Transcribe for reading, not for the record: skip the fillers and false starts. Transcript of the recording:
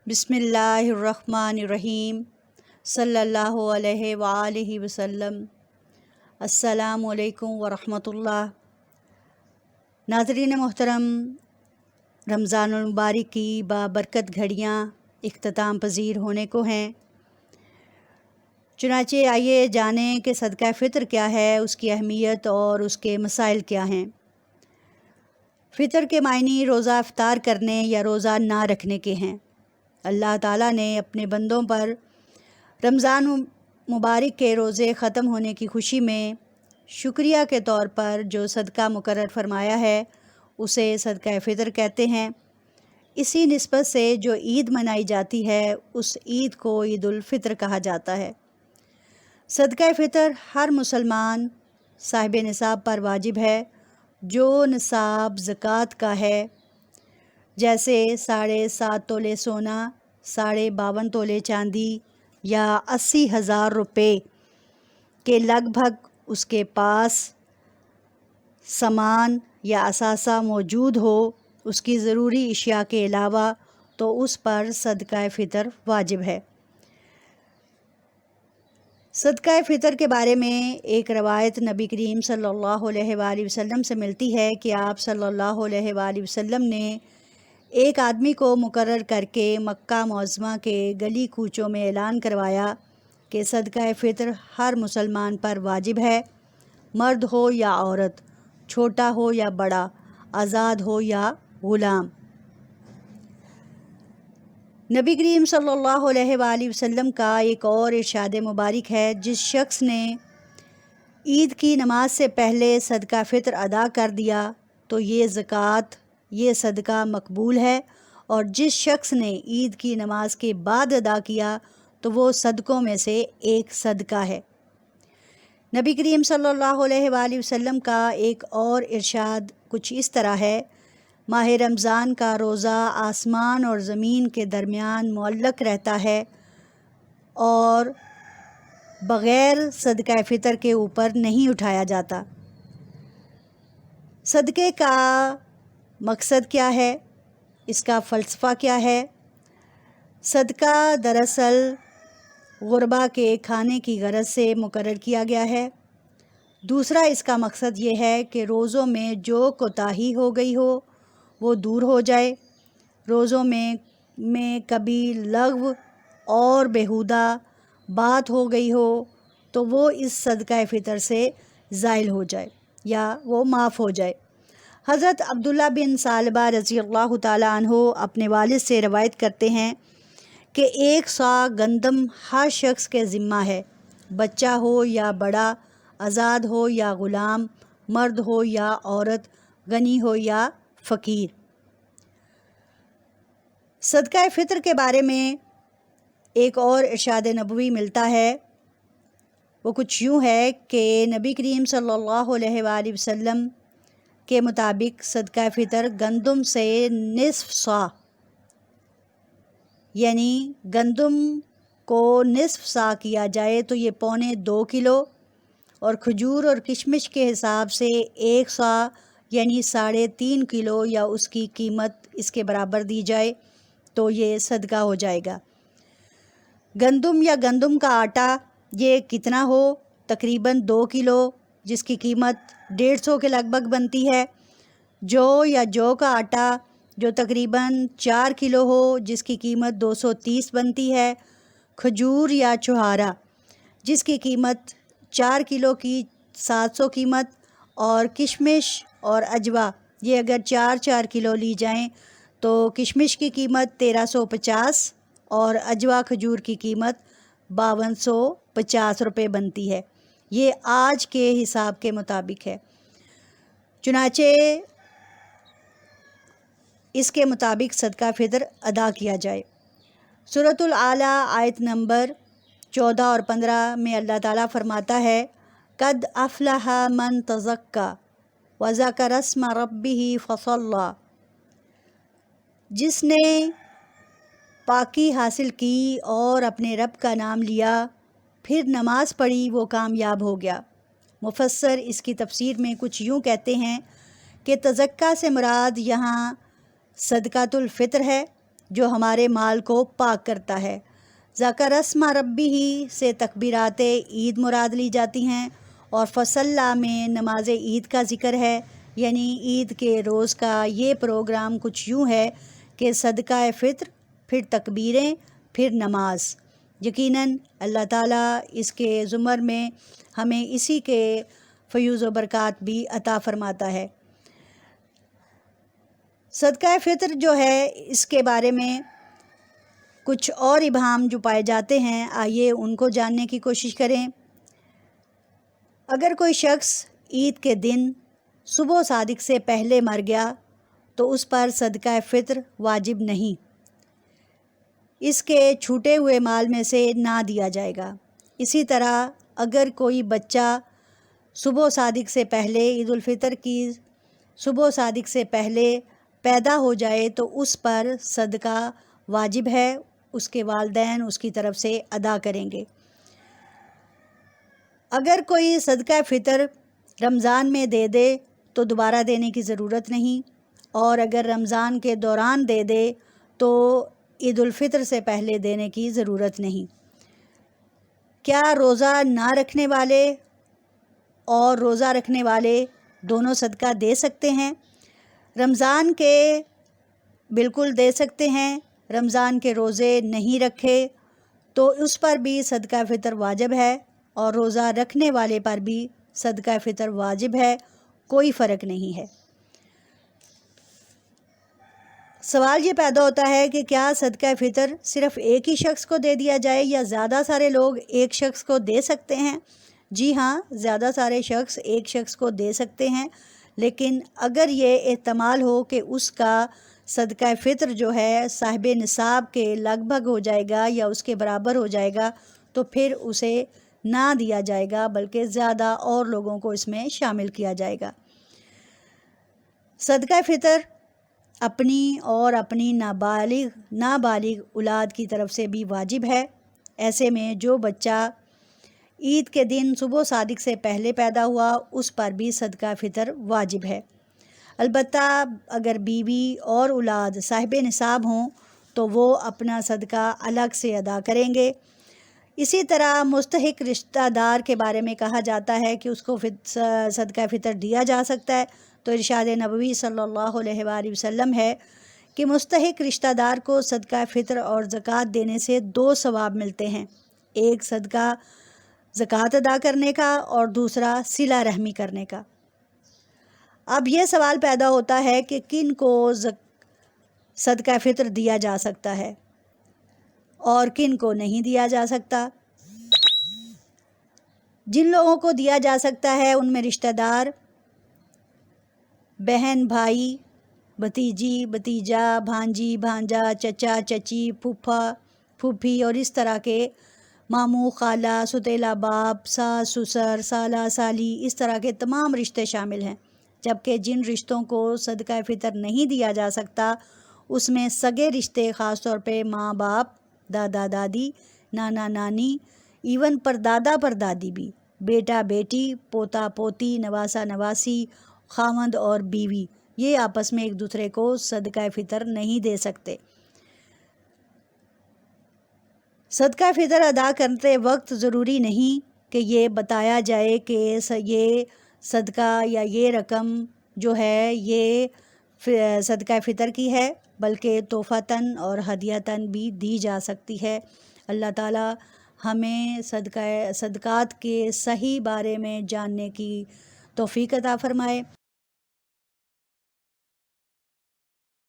بسم اللہ الرحمن الرحیم صلی اللہ علیہ وآلہ وسلم۔ السلام علیکم ورحمۃ اللہ۔ ناظرین محترم، رمضان المبارک کی بابرکت گھڑیاں اختتام پذیر ہونے کو ہیں، چنانچہ آئیے جانیں کہ صدقہ فطر کیا ہے، اس کی اہمیت اور اس کے مسائل کیا ہیں۔ فطر کے معنی روزہ افطار کرنے یا روزہ نہ رکھنے کے ہیں۔ اللہ تعالیٰ نے اپنے بندوں پر رمضان مبارک کے روزے ختم ہونے کی خوشی میں شکریہ کے طور پر جو صدقہ مقرر فرمایا ہے اسے صدقہ فطر کہتے ہیں۔ اسی نسبت سے جو عید منائی جاتی ہے اس عید کو عید الفطر کہا جاتا ہے۔ صدقہ فطر ہر مسلمان صاحب نصاب پر واجب ہے جو نصاب زکوٰۃ کا ہے، جیسے 7.5 تولے سونا، 52.5 تولے چاندی یا 80,000 روپے کے لگ بھگ اس کے پاس سامان یا اثاثہ موجود ہو اس کی ضروری اشیاء کے علاوہ، تو اس پر صدقہ فطر واجب ہے۔ صدقہ فطر کے بارے میں ایک روایت نبی کریم صلی اللہ علیہ وآلہ وسلم سے ملتی ہے کہ آپ صلی اللہ علیہ وآلہ وسلم نے ایک آدمی کو مقرر کر کے مکہ معظمہ کے گلی کوچوں میں اعلان کروایا کہ صدقہ فطر ہر مسلمان پر واجب ہے، مرد ہو یا عورت، چھوٹا ہو یا بڑا، آزاد ہو یا غلام۔ نبی کریم صلی اللہ علیہ وآلہ وسلم کا ایک اور ارشاد مبارک ہے، جس شخص نے عید کی نماز سے پہلے صدقہ فطر ادا کر دیا تو یہ زکوٰۃ، یہ صدقہ مقبول ہے، اور جس شخص نے عید کی نماز کے بعد ادا کیا تو وہ صدقوں میں سے ایک صدقہ ہے۔ نبی کریم صلی اللہ علیہ وآلہ وسلم کا ایک اور ارشاد کچھ اس طرح ہے: ماہ رمضان کا روزہ آسمان اور زمین کے درمیان معلق رہتا ہے اور بغیر صدقہ فطر کے اوپر نہیں اٹھایا جاتا۔ صدقے کا مقصد کیا ہے؟ اس کا فلسفہ کیا ہے؟ صدقہ دراصل غربا کے کھانے کی غرض سے مقرر کیا گیا ہے۔ دوسرا اس کا مقصد یہ ہے کہ روزوں میں جو کوتاہی ہو گئی ہو وہ دور ہو جائے، روزوں میں کبھی لغو اور بیہودہ بات ہو گئی ہو تو وہ اس صدقہ فطر سے زائل ہو جائے یا وہ معاف ہو جائے۔ حضرت عبداللہ بن ثعلبہ رضی اللہ تعالیٰ عنہ اپنے والد سے روایت کرتے ہیں کہ 1 صاع گندم ہر شخص کے ذمہ ہے، بچہ ہو یا بڑا، آزاد ہو یا غلام، مرد ہو یا عورت، غنی ہو یا فقیر۔ صدقہ فطر کے بارے میں ایک اور ارشاد نبوی ملتا ہے، وہ کچھ یوں ہے کہ نبی کریم صلی اللہ علیہ وآلہ وسلم کے مطابق صدقہ فطر گندم سے نصف صاع، یعنی گندم کو نصف صاع کیا جائے تو یہ 1.25 کلو، اور کھجور اور کشمش کے حساب سے 1 صاع یعنی 3.5 کلو یا اس کی قیمت اس کے برابر دی جائے تو یہ صدقہ ہو جائے گا۔ گندم یا گندم کا آٹا یہ کتنا ہو؟ تقریباً 2 کلو، جس کی قیمت 150 کے لگ بھگ بنتی ہے۔ جو یا جو کا آٹا جو تقریباً 4 کلو ہو، جس کی قیمت 230 بنتی ہے۔ کھجور یا چھہارا جس کی قیمت 4 کلو کی 700 قیمت، اور کشمش اور اجوا یہ اگر 4 کلو لی جائیں تو کشمش کی قیمت 1350 اور اجوا کھجور کی قیمت 5250 روپے بنتی ہے۔ یہ آج کے حساب کے مطابق ہے، چنانچہ اس کے مطابق صدقہ فطر ادا کیا جائے۔ سورۃ الاعلیٰ آیت نمبر 14 اور 15 میں اللہ تعالیٰ فرماتا ہے: قد افلح من تزکیٰ وذکر اسم ربہ فصلی۔ جس نے پاکی حاصل کی اور اپنے رب کا نام لیا پھر نماز پڑھی وہ کامیاب ہو گیا۔ مفسر اس کی تفسیر میں کچھ یوں کہتے ہیں کہ تزکیٰ سے مراد یہاں صدقۃ الفطر ہے، جو ہمارے مال کو پاک کرتا ہے۔ ذکر اسم ربی ہی سے تکبیرات عید مراد لی جاتی ہیں، اور فصلہ میں نماز عید کا ذکر ہے، یعنی عید کے روز کا یہ پروگرام کچھ یوں ہے کہ صدقہ فطر، پھر تکبیریں، پھر نماز۔ یقیناً اللہ تعالیٰ اس کے زمر میں ہمیں اسی کے فیوز و برکات بھی عطا فرماتا ہے۔ صدقہ فطر جو ہے، اس کے بارے میں کچھ اور ابہام جو پائے جاتے ہیں، آئیے ان کو جاننے کی کوشش کریں۔ اگر کوئی شخص عید کے دن صبح صادق سے پہلے مر گیا تو اس پر صدقہ فطر واجب نہیں، اس کے چھوٹے ہوئے مال میں سے نہ دیا جائے گا۔ اسی طرح اگر کوئی بچہ صبح صادق سے پہلے، عید الفطر کی صبح صادق سے پہلے پیدا ہو جائے تو اس پر صدقہ واجب ہے، اس کے والدین اس کی طرف سے ادا کریں گے۔ اگر کوئی صدقہ فطر رمضان میں دے دے تو دوبارہ دینے کی ضرورت نہیں، اور اگر رمضان کے دوران دے دے تو عید الفطر سے پہلے دینے کی ضرورت نہیں۔ کیا روزہ نہ رکھنے والے اور روزہ رکھنے والے دونوں صدقہ دے سکتے ہیں؟ رمضان کے بالکل دے سکتے ہیں۔ رمضان کے روزے نہیں رکھے تو اس پر بھی صدقہ فطر واجب ہے، اور روزہ رکھنے والے پر بھی صدقہ فطر واجب ہے، کوئی فرق نہیں ہے۔ سوال یہ پیدا ہوتا ہے کہ کیا صدقہ فطر صرف ایک ہی شخص کو دے دیا جائے یا زیادہ سارے لوگ ایک شخص کو دے سکتے ہیں؟ جی ہاں، زیادہ سارے شخص ایک شخص کو دے سکتے ہیں، لیکن اگر یہ احتمال ہو کہ اس کا صدقہ فطر جو ہے صاحب نصاب کے لگ بھگ ہو جائے گا یا اس کے برابر ہو جائے گا تو پھر اسے نہ دیا جائے گا، بلکہ زیادہ اور لوگوں کو اس میں شامل کیا جائے گا۔ صدقہ فطر اپنی اور اپنی نابالغ اولاد کی طرف سے بھی واجب ہے۔ ایسے میں جو بچہ عید کے دن صبح صادق سے پہلے پیدا ہوا اس پر بھی صدقہ فطر واجب ہے۔ البتہ اگر بیوی اور اولاد صاحب نصاب ہوں تو وہ اپنا صدقہ الگ سے ادا کریں گے۔ اسی طرح مستحق رشتہ دار کے بارے میں کہا جاتا ہے کہ اس کو صدقہ فطر دیا جا سکتا ہے، تو ارشاد نبوی صلی اللہ علیہ وآلہ وسلم ہے کہ مستحق رشتہ دار کو صدقہ فطر اور زکوٰۃ دینے سے 2 ثواب ملتے ہیں، ایک صدقہ زکوٰۃ ادا کرنے کا اور دوسرا صلہ رحمی کرنے کا۔ اب یہ سوال پیدا ہوتا ہے کہ کن کو صدقہ فطر دیا جا سکتا ہے اور کن کو نہیں دیا جا سکتا۔ جن لوگوں کو دیا جا سکتا ہے ان میں رشتہ دار، بہن بھائی، بھتیجی بھتیجا، بھانجی بھانجا، چچا چچی، پھوپھا پھوپھی اور اس طرح کے ماموں خالہ، ستیلا باپ، ساس سسر، سالہ سالی، اس طرح کے تمام رشتے شامل ہیں۔ جبکہ جن رشتوں کو صدقہ فطر نہیں دیا جا سکتا اس میں سگے رشتے، خاص طور پہ ماں باپ، دادا دادی، نانا نانی، ایون پر دادا پر دادی بھی، بیٹا بیٹی، پوتا پوتی، نواسا نواسی، خاوند اور بیوی، یہ آپس میں ایک دوسرے کو صدقہ فطر نہیں دے سکتے۔ صدقہ فطر ادا کرتے وقت ضروری نہیں کہ یہ بتایا جائے کہ یہ صدقہ یا یہ رقم جو ہے یہ صدقہ فطر کی ہے، بلکہ تحفتاً اور ہدیتاً بھی دی جا سکتی ہے۔ اللہ تعالی ہمیں صدقات کے صحیح بارے میں جاننے کی توفیق عطا فرمائے۔